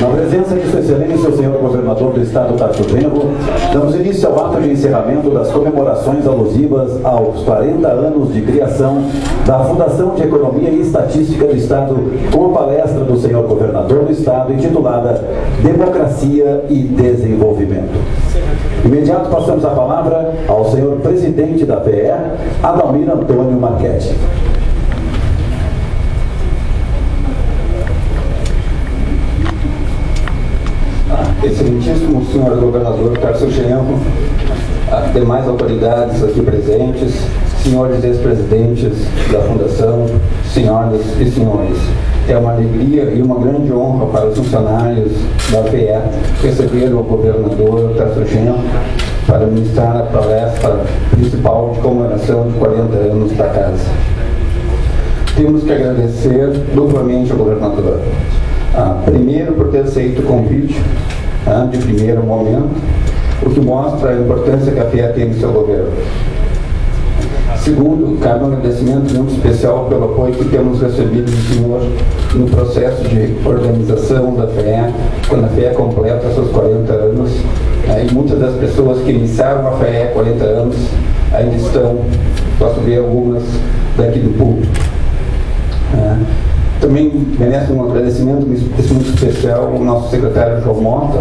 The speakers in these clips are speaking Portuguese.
Na presença de Sua Excelência, o senhor governador do estado Tarso Genro, damos início ao ato de encerramento das comemorações alusivas aos 40 anos de criação da Fundação de Economia e Estatística do Estado, com a palestra do senhor governador do estado, intitulada Democracia e Desenvolvimento. Imediato passamos a palavra ao senhor presidente da FEE, Adalmir Antônio Marchetti. Excelentíssimo senhor governador Tarso Genro, demais autoridades aqui presentes, senhores ex-presidentes da Fundação, senhoras e senhores. É uma alegria e uma grande honra para os funcionários da FEE receber o governador Tarso Genro para ministrar a palestra principal de comemoração de 40 anos da casa. Temos que agradecer duplamente ao governador. Primeiro, por ter aceito o convite de primeiro momento, o que mostra a importância que a FEE tem no seu governo. Segundo, cabe um agradecimento muito especial pelo apoio que temos recebido do senhor no processo de organização da FEE, quando a FEE completa seus 40 anos, e muitas das pessoas que iniciaram a FEE há 40 anos ainda estão, posso ver algumas daqui do público. Também merece um agradecimento muito especial ao nosso secretário João Mota,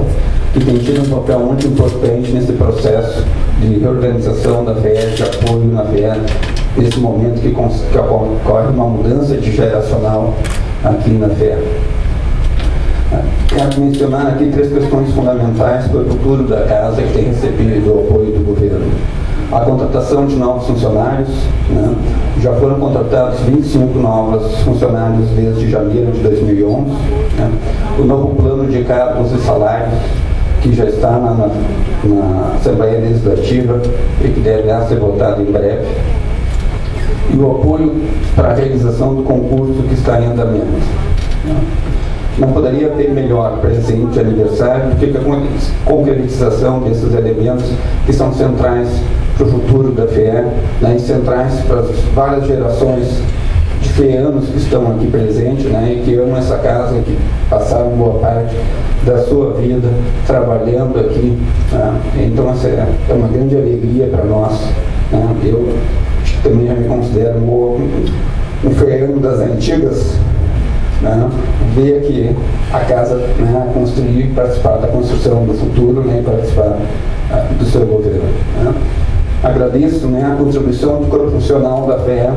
que tem tido um papel muito importante nesse processo de reorganização da FEE, de apoio na FEE, nesse momento que ocorre uma mudança de geracional aqui na FEE. Quero mencionar aqui 3 questões fundamentais para o futuro da casa que tem recebido o apoio do governo. A contratação de novos funcionários, já foram contratados 25 novos funcionários desde janeiro de 2011, o novo plano de cargos e salários, que já está na Assembleia Legislativa e que deve ser votado em breve, e o apoio para a realização do concurso que está em andamento. Não poderia ter melhor presente de aniversário do que a concretização desses elementos que são centrais para o futuro da FEE, e centrais para as várias gerações de feanos que estão aqui presentes, e que amam essa casa, que passaram boa parte da sua vida trabalhando aqui. Então, essa é uma grande alegria para nós. Eu também já me considero um feano das antigas, ver aqui a casa construir e participar da construção do futuro, e participar do seu governo. Agradeço a contribuição do corpo funcional da FEE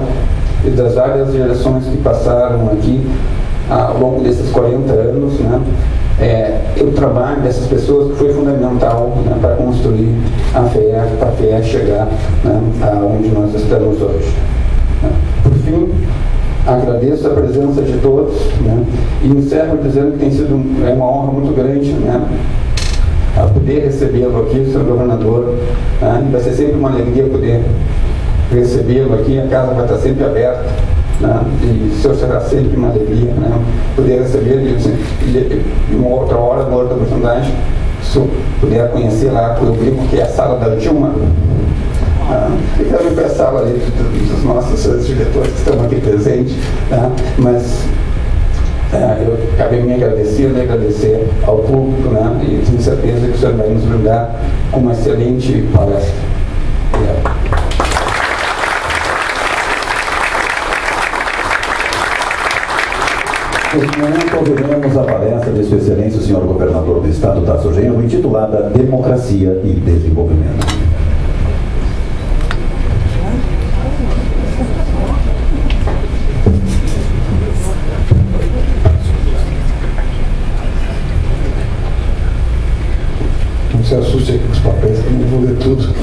e das várias gerações que passaram aqui ao longo desses 40 anos. O trabalho dessas pessoas que foi fundamental para construir a FEE, para a FEE chegar aonde nós estamos hoje. Por fim, agradeço a presença de todos, e encerro dizendo que tem sido uma honra muito grande a poder recebê-lo aqui, senhor governador. Vai ser sempre uma alegria poder recebê-lo aqui, a casa vai estar sempre aberta, e o senhor será sempre uma alegria poder recebê-lo de uma outra hora, na outra oportunidade, se eu puder conhecer lá, eu brinco que é a sala da Dilma. E também para a sala ali dos nossos diretores que estão aqui presentes, mas eu acabei me agradecendo e agradecer ao público, e tenho certeza que o senhor vai nos brindar com uma excelente palestra. Obrigado. Neste momento, ouviremos a palestra de Sua Excelência, o senhor governador do estado Tarso Genro, intitulada Democracia e Desenvolvimento. Não se assuste com os papéis, que eu não vou ler tudo.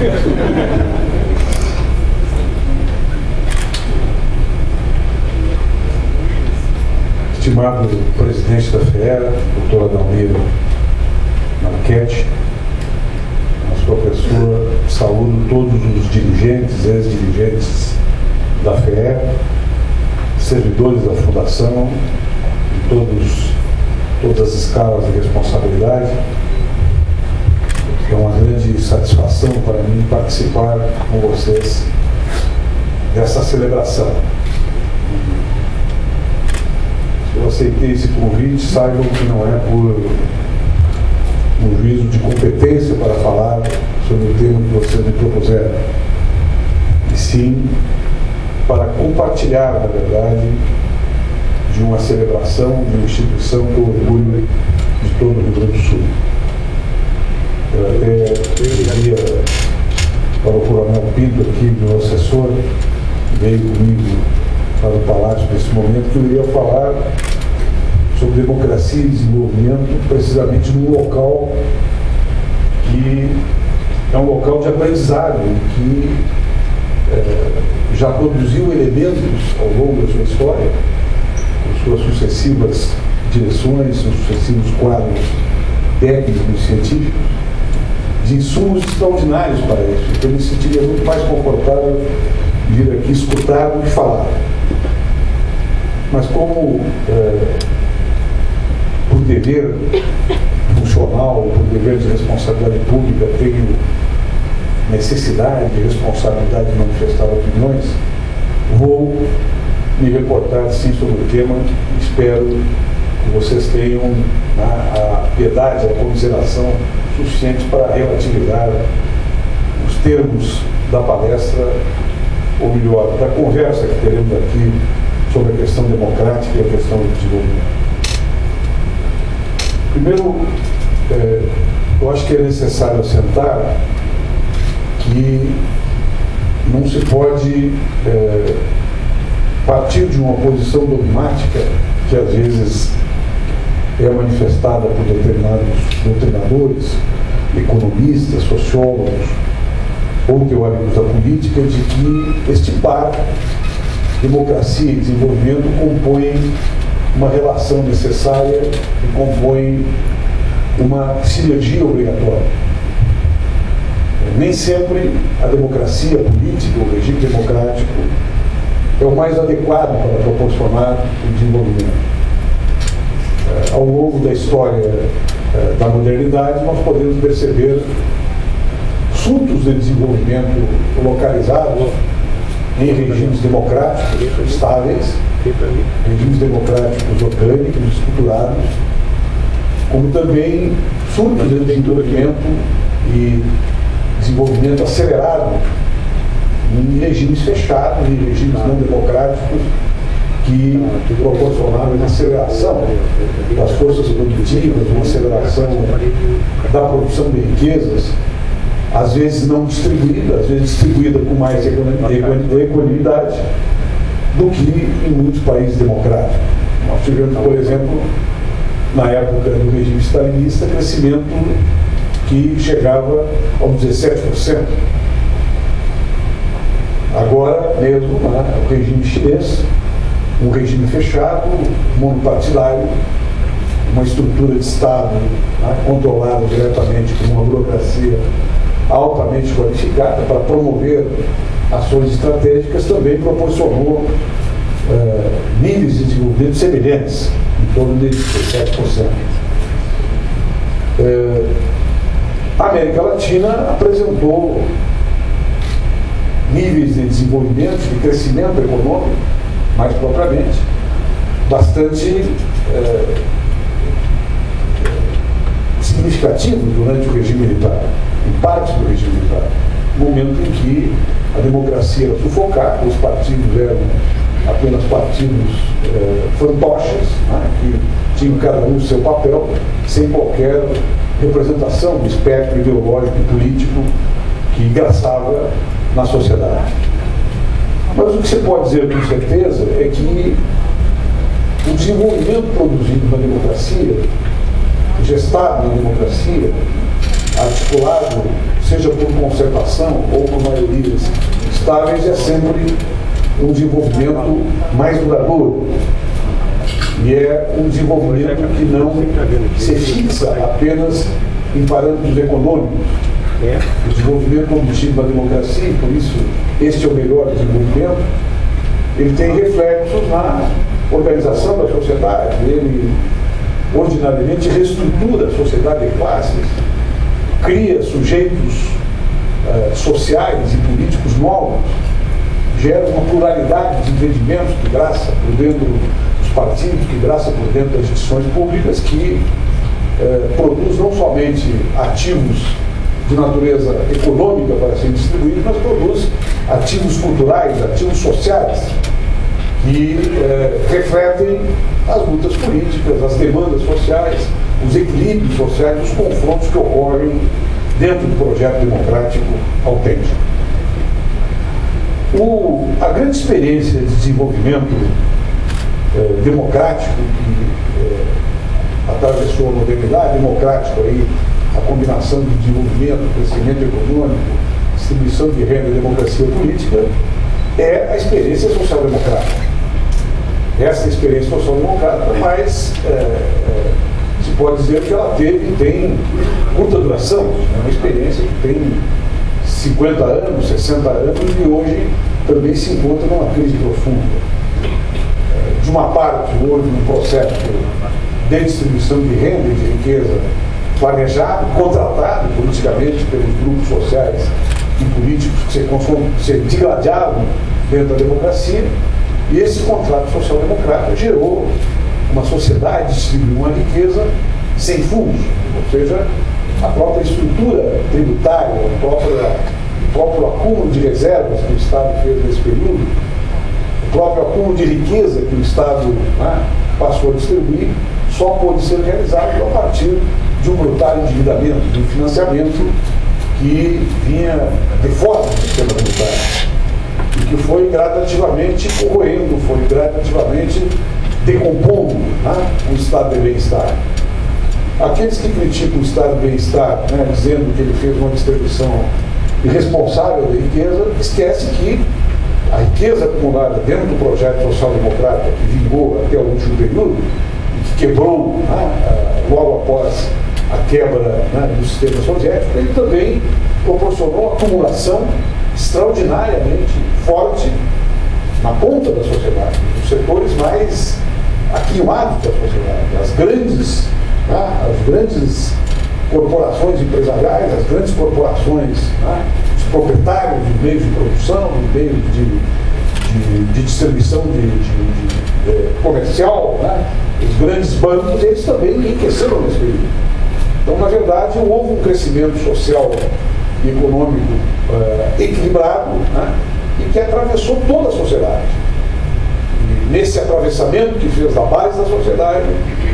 Estimado presidente da FEE, doutor Adalmir Marchetti, nosso professor, saúdo todos os dirigentes, ex-dirigentes da FEE, servidores da Fundação, de todas as escalas de responsabilidade. É uma grande satisfação para mim participar com vocês dessa celebração. eu aceitei esse convite, saibam que não é por um juízo de competência para falar sobre o tema que vocês me propuseram, e sim para compartilhar, na verdade, de uma celebração, de uma instituição que orgulho de todo o Rio Grande do Sul. Eu até queria para o Coronel Pinto aqui, meu assessor, veio comigo para o Palácio nesse momento, que eu iria falar sobre democracia e desenvolvimento, precisamente num local que é um local de aprendizado, que já produziu elementos ao longo da sua história, com suas sucessivas direções, seus sucessivos quadros técnicos e científicos, de insumos extraordinários para isso. Então eu me sentiria muito mais confortável vir aqui escutar do que falar. Mas como por dever funcional, por dever de responsabilidade pública, tenho necessidade e responsabilidade de manifestar opiniões, vou me reportar sim sobre o tema. Espero que vocês tenham a piedade, a comiseração suficiente para relativizar os termos da palestra, ou melhor, da conversa que teremos aqui sobre a questão democrática e a questão do desenvolvimento. Primeiro, eu acho que é necessário assentar que não se pode partir de uma posição dogmática que às vezes é manifestada por determinados doutrinadores, economistas, sociólogos ou teóricos da política, de que este par, democracia e desenvolvimento, compõem uma relação necessária e compõem uma sinergia obrigatória. Nem sempre a democracia política, o regime democrático, é o mais adequado para proporcionar o desenvolvimento. Ao longo da história da modernidade, nós podemos perceber surtos de desenvolvimento localizados em regimes democráticos estáveis, regimes democráticos orgânicos, estruturados, como também surtos de desenvolvimento e desenvolvimento acelerado em regimes fechados, em regimes não democráticos, que proporcionaram uma aceleração das forças produtivas, uma aceleração da produção de riquezas, às vezes não distribuída, às vezes distribuída com mais equanimidade do que em muitos países democráticos. Nós tivemos, por exemplo, na época do regime stalinista, crescimento que chegava aos 17%. Agora mesmo, o regime chinês, um regime fechado, monopartidário, uma estrutura de Estado controlada diretamente por uma burocracia altamente qualificada para promover ações estratégicas, também proporcionou níveis de desenvolvimento semelhantes, em torno de 17%. A América Latina apresentou níveis de desenvolvimento, de crescimento econômico, mais propriamente, bastante significativos durante o regime militar, em parte do regime militar, momento em que a democracia era sufocada, os partidos eram apenas partidos fantoches, que tinham cada um o seu papel, sem qualquer representação do espectro ideológico e político que engraçava na sociedade. Mas o que se pode dizer com certeza é que o desenvolvimento produzido na democracia, gestado na democracia, articulado, seja por concertação ou por maiorias estáveis, é sempre um desenvolvimento mais duradouro. E é um desenvolvimento que não se fixa apenas em parâmetros econômicos. O desenvolvimento obtido na democracia, e por isso este é o melhor desenvolvimento, ele tem reflexos na organização da sociedade, ele ordinariamente reestrutura a sociedade de classes, cria sujeitos sociais e políticos novos, gera uma pluralidade de entendimentos que graça por dentro dos partidos que graçam por dentro das instituições públicas, que produz não somente ativos de natureza econômica para serem distribuídos, mas produz ativos culturais, ativos sociais, que refletem as lutas políticas, as demandas sociais, os equilíbrios sociais, os confrontos que ocorrem dentro do projeto democrático autêntico. A grande experiência de desenvolvimento democrático que atravessou a modernidade, democrático aí, a combinação de desenvolvimento, crescimento econômico, distribuição de renda e democracia política, é a experiência social-democrática. Essa é a experiência social-democrática, mas se pode dizer que ela teve e tem curta duração. É uma experiência que tem 50 anos, 60 anos e hoje também se encontra numa crise profunda. De uma parte, houve um processo de distribuição de renda e de riqueza planejado, contratado politicamente pelos grupos sociais e políticos que se digladiavam dentro da democracia, e esse contrato social-democrático gerou uma sociedade, distribuiu uma riqueza sem fundos, ou seja, a própria estrutura tributária, o próprio acúmulo de reservas que o Estado fez nesse período, o próprio acúmulo de riqueza que o Estado passou a distribuir, só pôde ser realizado a partir de um brutal endividamento, de um financiamento que vinha de fora do sistema tributário e que foi gradativamente corroendo, foi gradativamente decompondo o estado de bem-estar. Aqueles que criticam o estado de bem-estar, dizendo que ele fez uma distribuição irresponsável da riqueza, esquece que a riqueza acumulada dentro do projeto social-democrata que vingou até o último período e que quebrou logo após a quebra do sistema soviético, ele também proporcionou uma acumulação extraordinariamente forte na ponta da sociedade, nos setores mais aquinhoados da sociedade, as grandes corporações empresariais, as grandes corporações, os proprietários dos meios de produção, dos meios de distribuição comercial, os grandes bancos, eles também enriqueceram nesse período. Então, na verdade, houve um crescimento social e econômico equilibrado e que atravessou toda a sociedade. E nesse atravessamento que fez da base da sociedade,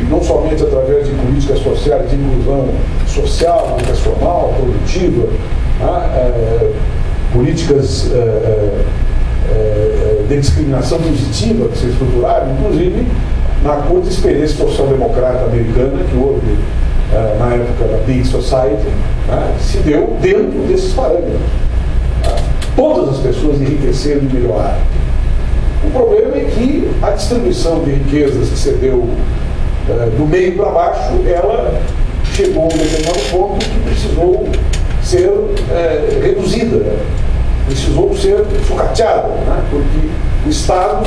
não somente através de políticas sociais de inclusão social, educacional, produtiva, políticas de discriminação positiva que se estruturaram, inclusive na curta experiência social-democrata americana que houve na época da Big Society, se deu dentro desses parâmetros. Todas as pessoas enriqueceram e melhoraram. O problema é que a distribuição de riquezas que se deu do meio para baixo, ela chegou a um determinado ponto que precisou ser reduzida, precisou ser sucateada, porque o Estado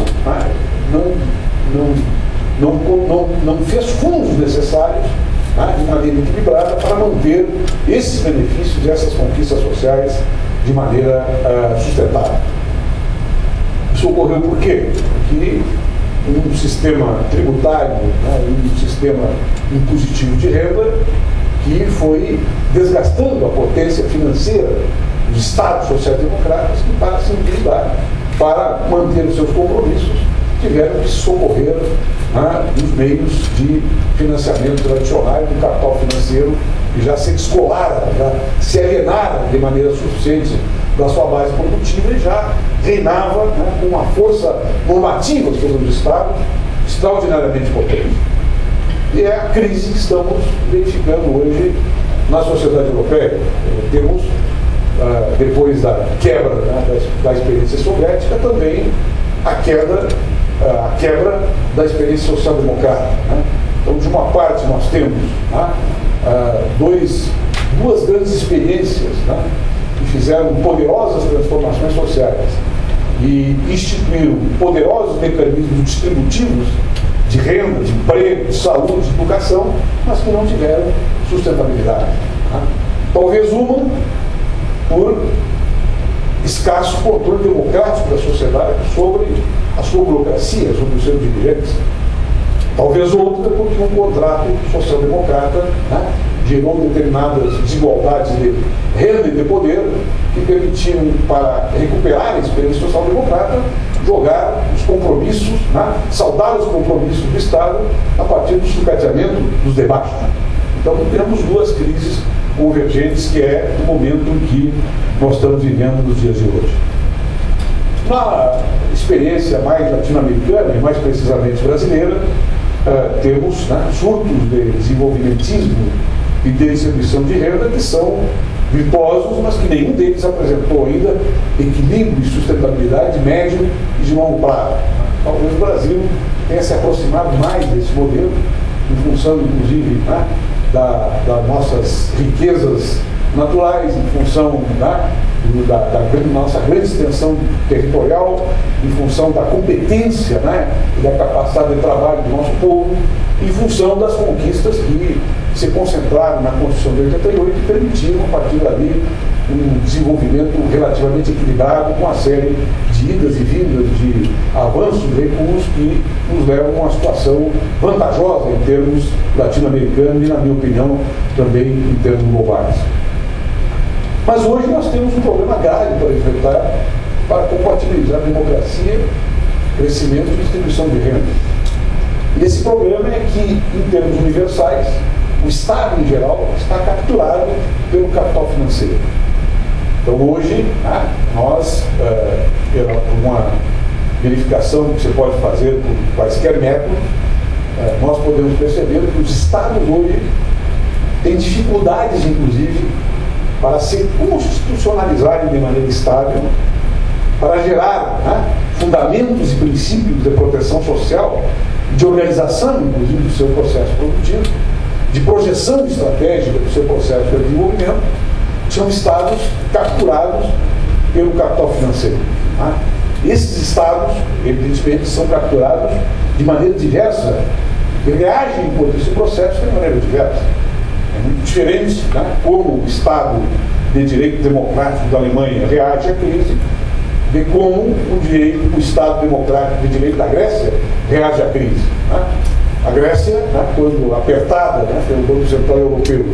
não fez fundos necessários de maneira equilibrada para manter esses benefícios e essas conquistas sociais de maneira sustentável. Isso ocorreu por quê? Porque um sistema tributário, um sistema impositivo de renda que foi desgastando a potência financeira dos Estados social-democratas que, para se equilibrar, para manter os seus compromissos, tiveram que socorrer dos meios de financiamento tradicionais do capital financeiro que já se descolara, já se alienara de maneira suficiente da sua base produtiva e já reinava com uma força normativa sobre os Estados extraordinariamente potente. E é a crise que estamos verificando hoje na sociedade europeia. Temos, depois da quebra da experiência soviética, também a quebra da experiência social-democrática. Então, de uma parte, nós temos duas grandes experiências que fizeram poderosas transformações sociais e instituíram poderosos mecanismos distributivos de renda, de emprego, de saúde, de educação, mas que não tiveram sustentabilidade. Talvez uma por escasso controle democrático da sociedade sobre a sua burocracia, sobre os seus dirigentes. Talvez outra porque um contrato social-democrata, né, gerou determinadas desigualdades de renda e de poder que permitiram, para recuperar a experiência social-democrata, jogar os compromissos, né, saldar os compromissos do Estado a partir do sucateamento dos debates. Então temos duas crises convergentes, que é o momento em que nós estamos vivendo nos dias de hoje. Na experiência mais latino-americana e mais precisamente brasileira, temos, né, surtos de desenvolvimentismo e de distribuição de renda que são virtuosos, mas que nenhum deles apresentou ainda equilíbrio e sustentabilidade médio e de longo prazo. Talvez o Brasil tenha se aproximado mais desse modelo, em função, inclusive, né, das nossas riquezas naturais, em função da nossa grande extensão territorial, em função da competência, né, e da capacidade de trabalho do nosso povo, em função das conquistas que se concentraram na Constituição de 88 e permitiram, a partir dali, um desenvolvimento relativamente equilibrado, com uma série de idas e vindas, de avanços de recursos que nos levam a uma situação vantajosa em termos latino-americanos e, na minha opinião, também em termos globais. Mas hoje nós temos um problema grave para enfrentar, para compatibilizar democracia, crescimento e distribuição de renda. E esse problema é que, em termos universais, o Estado, em geral, está capturado pelo capital financeiro. Então, hoje, nós, pela uma verificação que você pode fazer por quaisquer métodos, nós podemos perceber que os Estados hoje têm dificuldades, inclusive, para se constitucionalizarem de maneira estável, para gerar, né, fundamentos e princípios de proteção social, de organização, inclusive, do seu processo produtivo, de projeção estratégica do seu processo de desenvolvimento, são estados capturados pelo capital financeiro. Né? Esses estados, evidentemente, são capturados de maneira diversa e reagem por esse processo de maneira diversa. É muito diferente, né, como o Estado de direito democrático da Alemanha reage à crise, de como o Estado democrático de direito da Grécia reage à crise. Né? A Grécia, né, quando apertada, né, pelo Banco Central Europeu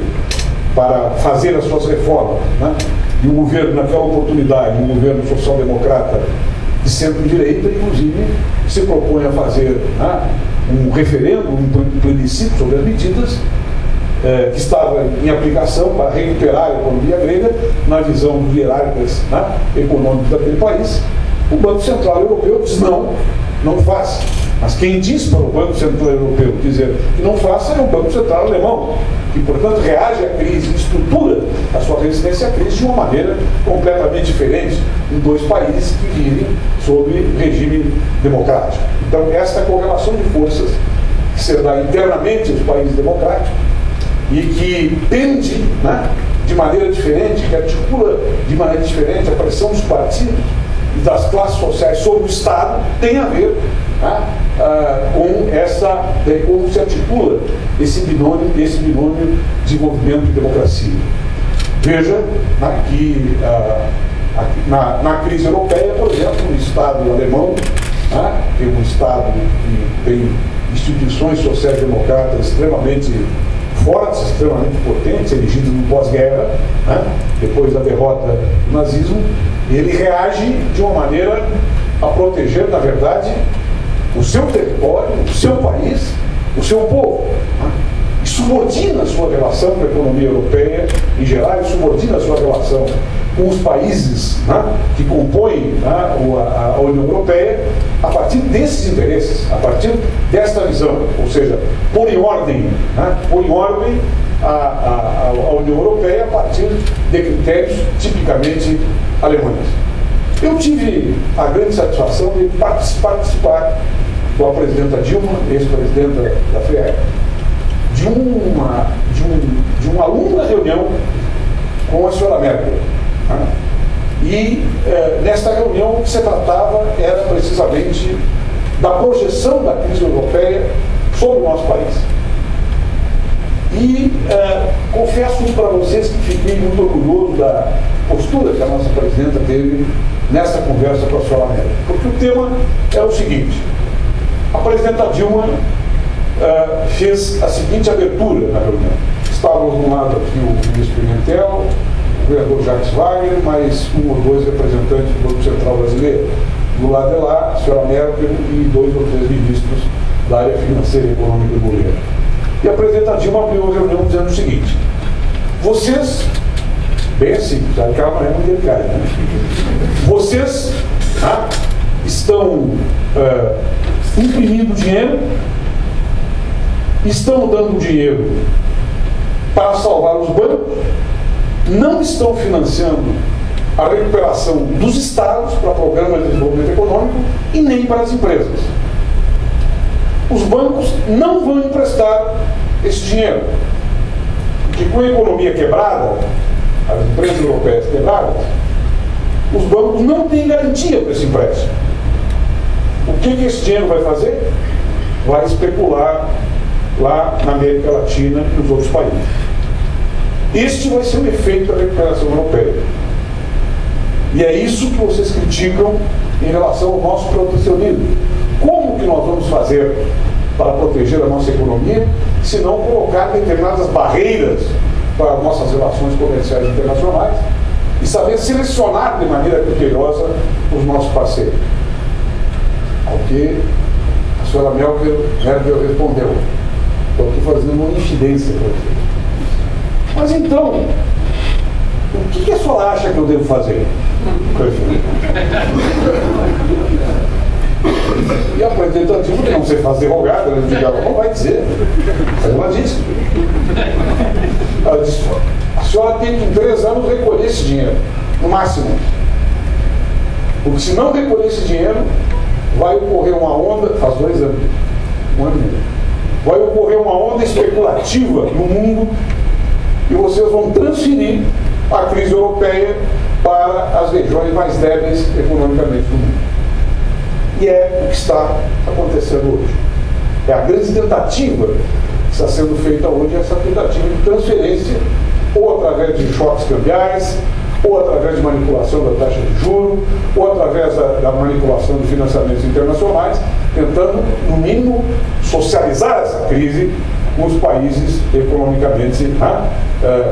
para fazer as suas reformas, né, e o governo, naquela oportunidade, um governo social-democrata de centro-direita, inclusive, se propõe a fazer, né, um referendo, um plebiscito sobre as medidas que estava em aplicação para recuperar a economia grega, na visão dos hierarcas, né, econômicos daquele país. O Banco Central Europeu diz não faça. Mas quem diz para o Banco Central Europeu dizer que não faça é o Banco Central Alemão, que, portanto, reage à crise e estrutura a sua resistência à crise de uma maneira completamente diferente em dois países que vivem sob regime democrático. Então, esta correlação de forças que se dá internamente aos países democráticos e que tende, né, de maneira diferente, que articula de maneira diferente a pressão dos partidos e das classes sociais sobre o Estado, tem a ver, né, com como se articula esse binômio desenvolvimento e democracia. Veja, né, que na crise europeia, por exemplo, o Estado alemão, né, que é um Estado que tem instituições sociais-democratas extremamente fortes, extremamente potentes, elegidos no pós-guerra, né, depois da derrota do nazismo, ele reage de uma maneira a proteger, na verdade, o seu território, o seu país, o seu povo. Né? E subordina a sua relação com a economia europeia em geral, e subordina a sua relação com os países, né, que compõem, né, a União Europeia, a partir desses interesses, a partir desta visão, ou seja, pôr em ordem, né, a União Europeia a partir de critérios tipicamente alemães. Eu tive a grande satisfação de participar com a presidenta Dilma, ex-presidenta da FEAC, de uma longa reunião com a senhora Merkel. Né? E nesta reunião o que se tratava era precisamente da projeção da crise europeia sobre o nosso país. E confesso para vocês que fiquei muito orgulhoso da postura que a nossa presidenta teve nessa conversa com a senhora Merkel. Porque o tema é o seguinte: a presidenta Dilma fez a seguinte abertura na reunião. Estávamos de um lado aqui o ministro Pimentel, o vereador Jacques Wagner, mais um ou dois representantes do Banco Central Brasileiro. Do lado de lá, a senhora Merkel e 2 ou 3 ministros da área financeira e econômica do governo. E a presidenta Dilma abriu a reunião dizendo o seguinte: vocês, bem assim, já que ela não é muito delicada, né? Vocês estão imprimindo dinheiro, estão dando dinheiro para salvar os bancos, não estão financiando a recuperação dos estados para programas de desenvolvimento econômico e nem para as empresas. Os bancos não vão emprestar esse dinheiro, porque com a economia quebrada, as empresas europeias quebradas, os bancos não têm garantia para esse empréstimo. O que esse dinheiro vai fazer? Vai especular lá na América Latina e nos outros países. Este vai ser o efeito da recuperação europeia. E é isso que vocês criticam em relação ao nosso protecionismo. Como que nós vamos fazer para proteger a nossa economia, se não colocar determinadas barreiras para as nossas relações comerciais internacionais e saber selecionar de maneira criteriosa os nossos parceiros? Ao que a senhora Merkel respondeu: estou aqui fazendo uma incidência para vocês. Mas então, o que a senhora acha que eu devo fazer? E a presidenta Dilma, que não sei fazer rogada, não vai dizer. Mas ela disse. Ela disse: a senhora tem que em 3 anos recolher esse dinheiro, no máximo. Porque se não recolher esse dinheiro, vai ocorrer uma onda, faz 2 anos, 1 ano e meio, vai ocorrer uma onda especulativa no mundo e vocês vão transferir a crise europeia para as regiões mais débeis economicamente do mundo. E é o que está acontecendo hoje. É a grande tentativa que está sendo feita hoje, essa tentativa de transferência, ou através de choques cambiais, ou através de manipulação da taxa de juros, ou através da manipulação de financiamentos internacionais, tentando, no mínimo, socializar essa crise com os países economicamente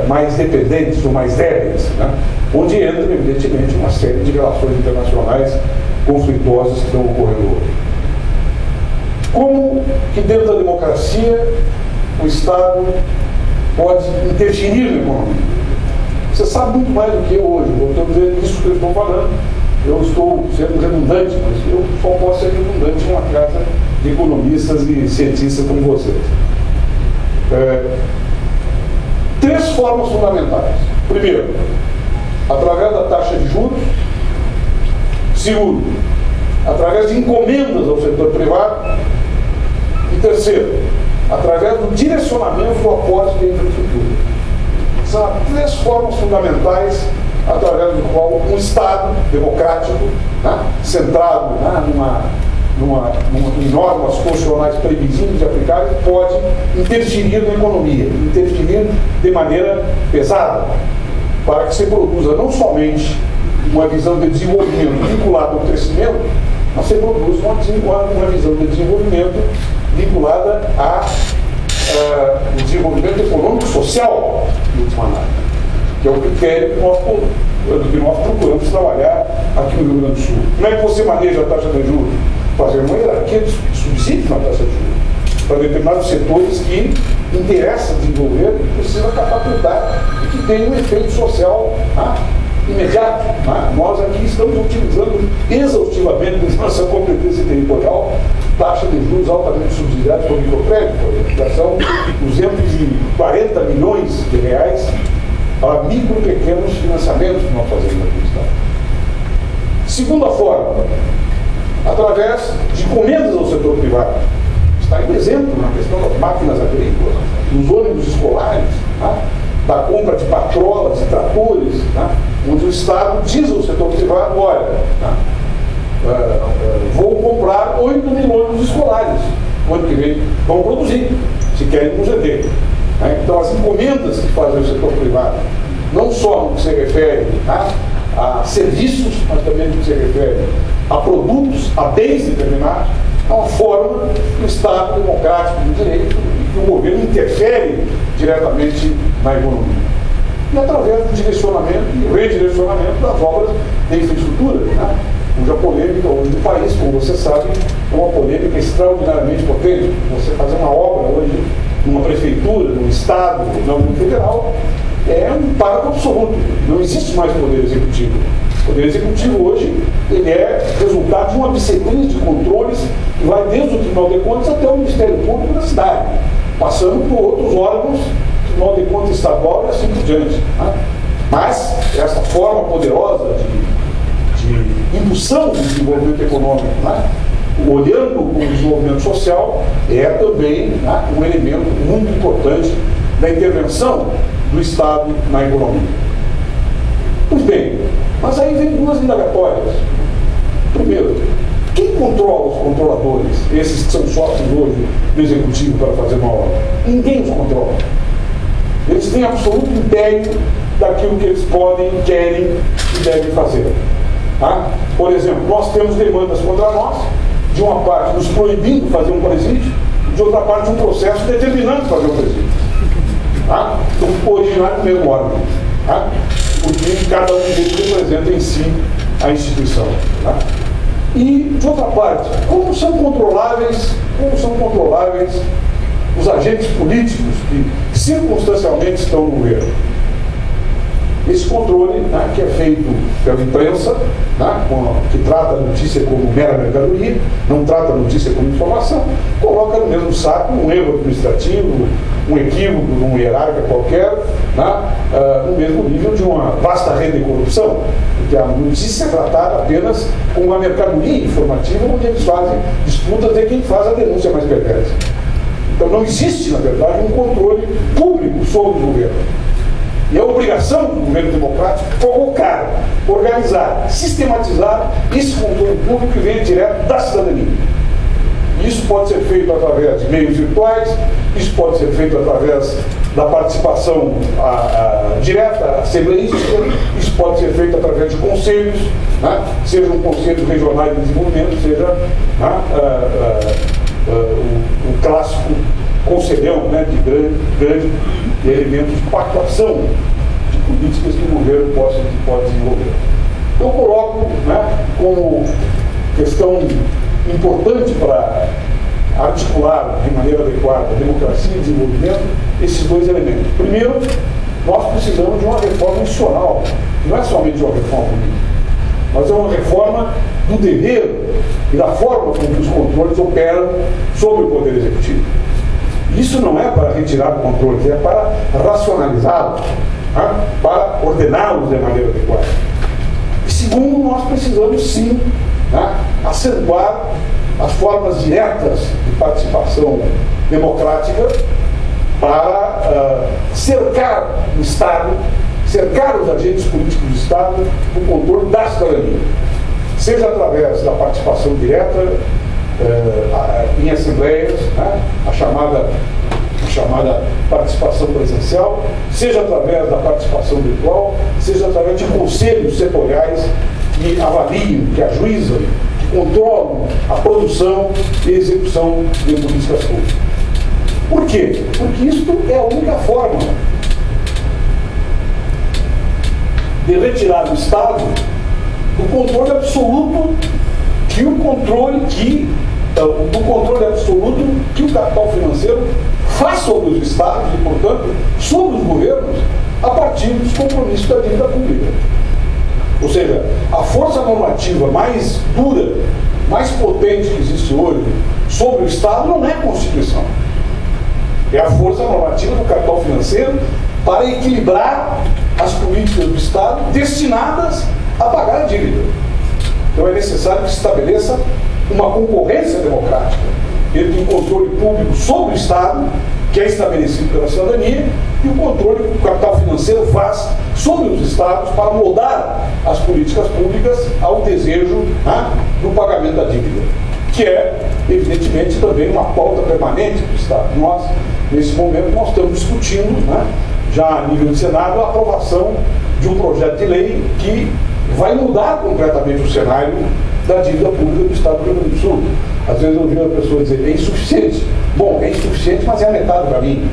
mais dependentes ou mais débeis, onde entra, evidentemente, uma série de relações internacionais conflituosas que estão ocorrendo hoje. Como que dentro da democracia o Estado pode interferir na economia? Você sabe muito mais do que eu hoje. Eu estou dizendo isso que eu estou falando. Eu estou sendo redundante, mas eu só posso ser redundante em uma casa de economistas e cientistas como vocês. 3 formas fundamentais. Primeiro, através da taxa de juros. Segundo, através de encomendas ao setor privado. E terceiro, através do direcionamento do aporte de infraestrutura. São as 3 formas fundamentais através do qual um Estado democrático, centrado em normas constitucionais previsíveis e aplicáveis, pode interferir na economia, interferir de maneira pesada, para que se produza não somente uma visão de desenvolvimento vinculada ao crescimento, mas se produza uma visão de desenvolvimento vinculada ao desenvolvimento econômico e social, de última análise, que é o critério que nós procuramos trabalhar aqui no Rio Grande do Sul. Como é que você maneja a taxa de juros? Fazer uma hierarquia de subsídios na taxa de juros para determinados setores que interessa desenvolver e precisa capacitar e que tem um efeito social imediato. Nós aqui estamos utilizando exaustivamente nossa competência territorial taxa de juros altamente subsidiados por microcrédito, já são 240 milhões de reais para micro e pequenos financiamentos que nós fazemos aqui no Estado. Segunda forma, através de encomendas ao setor privado. Está aí um exemplo na questão das máquinas agrícolas, dos ônibus escolares, da compra de patrolas e tratores, onde o Estado diz ao setor privado: olha, vou comprar 8 mil ônibus escolares, o ano que vem vão produzir, se querem nos vender. Então as encomendas que fazem o setor privado, não só no que se refere a serviços, mas também no que se refere a produtos, a bens determinados, é uma forma do Estado democrático de direito que o governo interfere diretamente na economia. E através do direcionamento e redirecionamento das obras de infraestrutura, né? Cuja polêmica hoje do país, como você sabe, é uma polêmica extraordinariamente potente. Você fazer uma obra hoje numa prefeitura, num estado, na União Federal, é um pago absoluto. Não existe mais poder executivo. O poder executivo hoje ele é resultado de uma bissetriz de controles que vai desde o Tribunal de Contas até o Ministério Público da cidade, passando por outros órgãos, Tribunal de Contas estadual e assim por diante. Né? Mas essa forma poderosa de indução do desenvolvimento econômico, né? Olhando o desenvolvimento social, é também, né, um elemento muito importante da intervenção do Estado na economia. Pois bem, mas aí vem duas indagatórias. Primeiro, quem controla os controladores, esses que são sócios hoje do Executivo para fazer uma obra? Ninguém os controla. Eles têm absoluto império daquilo que eles podem, querem e devem fazer. Tá? Por exemplo, nós temos demandas contra nós, de uma parte nos proibindo fazer um presídio, de outra parte um processo determinando fazer um presídio. Tá? Então, originar no mesmo órgão. Tá? Porque cada um deles representa em si a instituição. Tá? E, de outra parte, como são controláveis os agentes políticos que circunstancialmente estão no governo? Esse controle, né, que é feito pela imprensa, né, que trata a notícia como mera mercadoria, não trata a notícia como informação, coloca no mesmo saco um erro administrativo, um equívoco de uma hierarquia qualquer, né, no mesmo nível de uma vasta rede de corrupção, porque a notícia é tratada apenas como uma mercadoria informativa, onde eles fazem disputas de quem faz a denúncia mais perversa. Então não existe, na verdade, um controle público sobre o governo. E a obrigação do governo democrático é colocar, organizar, sistematizar esse controle público que vem direto da cidadania. Isso pode ser feito através de meios virtuais, isso pode ser feito através da participação direta, assembleística, isso pode ser feito através de conselhos, né? Sejam conselhos regionais de desenvolvimento, seja, né, o clássico conselhão, né, de grande elementos de pactuação de políticas que o governo pode desenvolver. Eu coloco, né, como questão importante para articular de maneira adequada a democracia e desenvolvimento esses dois elementos. Primeiro, nós precisamos de uma reforma institucional, que não é somente uma reforma política, mas é uma reforma do dever e da forma como os controles operam sobre o Poder Executivo. Isso não é para retirar o controle, é para racionalizá-los, né? Para ordená-los de maneira adequada. E segundo, nós precisamos sim, né, acentuar as formas diretas de participação democrática para cercar o Estado, cercar os agentes políticos do Estado do controle da cidadania. Seja através da participação direta em assembleias, né, a chamada participação presencial, seja através da participação virtual, seja através de conselhos setoriais que avaliam, que ajuizam, que controlam a produção e execução de políticas públicas. Por quê? Porque isto é a única forma de retirar do Estado o controle absoluto que o capital financeiro faz sobre os Estados e, portanto, sobre os governos a partir dos compromissos da dívida pública. Ou seja, a força normativa mais dura, mais potente que existe hoje sobre o Estado não é a Constituição. É a força normativa do capital financeiro para equilibrar as políticas do Estado destinadas a pagar a dívida. Então é necessário que se estabeleça uma concorrência democrática entre o controle público sobre o Estado, que é estabelecido pela cidadania, e o controle que o capital financeiro faz sobre os Estados para moldar as políticas públicas ao desejo, né, do pagamento da dívida, que é, evidentemente, também uma pauta permanente do Estado. Nós, nesse momento, nós estamos discutindo, né, já a nível do Senado, a aprovação de um projeto de lei que vai mudar completamente o cenário da dívida pública do Estado do Rio Grande do Sul. Às vezes eu ouvi uma pessoa dizer, é insuficiente. Bom, é insuficiente, mas é a metade do caminho.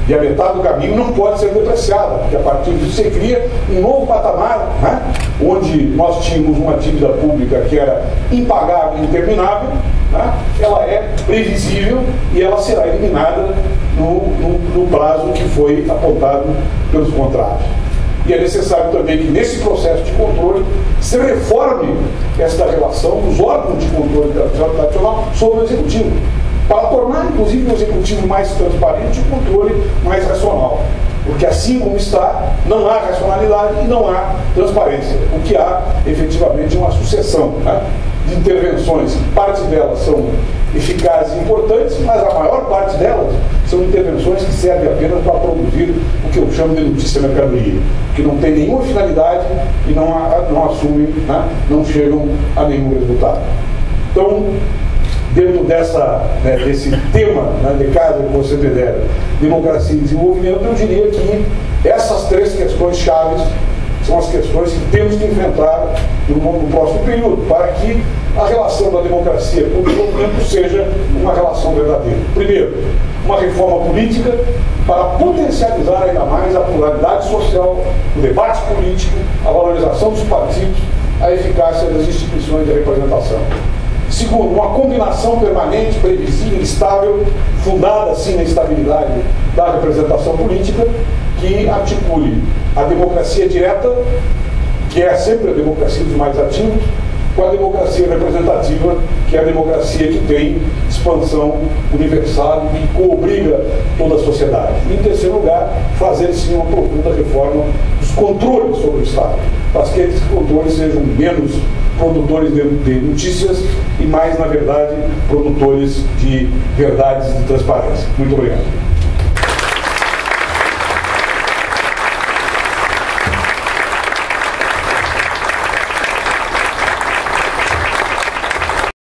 E a metade do caminho não pode ser depreciada, porque a partir disso você cria um novo patamar, onde nós tínhamos uma dívida pública que era impagável e interminável, ela é previsível e ela será eliminada no prazo que foi apontado pelos contratos. E é necessário também que nesse processo de controle se reforme esta relação dos órgãos de controle nacional sobre o Executivo, para tornar, inclusive, o Executivo mais transparente e o controle mais racional. Porque assim como está, não há racionalidade e não há transparência. O que há, efetivamente, é uma sucessão de intervenções. Parte delas são eficazes e importantes, mas a maior parte delas são intervenções que servem apenas para produzir o que eu chamo de notícia-mercadoria, que não tem nenhuma finalidade e não assumem, não chegam a nenhum resultado. Então, dentro desse tema de casa que você me dera, democracia e desenvolvimento, eu diria que essas três questões chaves são as questões que temos que enfrentar no próximo período, para que a relação da democracia com o desenvolvimento seja uma relação verdadeira. Primeiro, uma reforma política para potencializar ainda mais a pluralidade social, o debate político, a valorização dos partidos, a eficácia das instituições de representação. Segundo, uma combinação permanente, previsível, estável, fundada, sim, na estabilidade da representação política, que articule a democracia direta, que é sempre a democracia dos mais ativos, com a democracia representativa, que é a democracia que tem expansão universal e que coobriga toda a sociedade. E, em terceiro lugar, fazer, sim, uma profunda reforma dos controles sobre o Estado, para que esses controles sejam menos produtores de notícias e mais, na verdade, produtores de verdades e de transparência. Muito obrigado.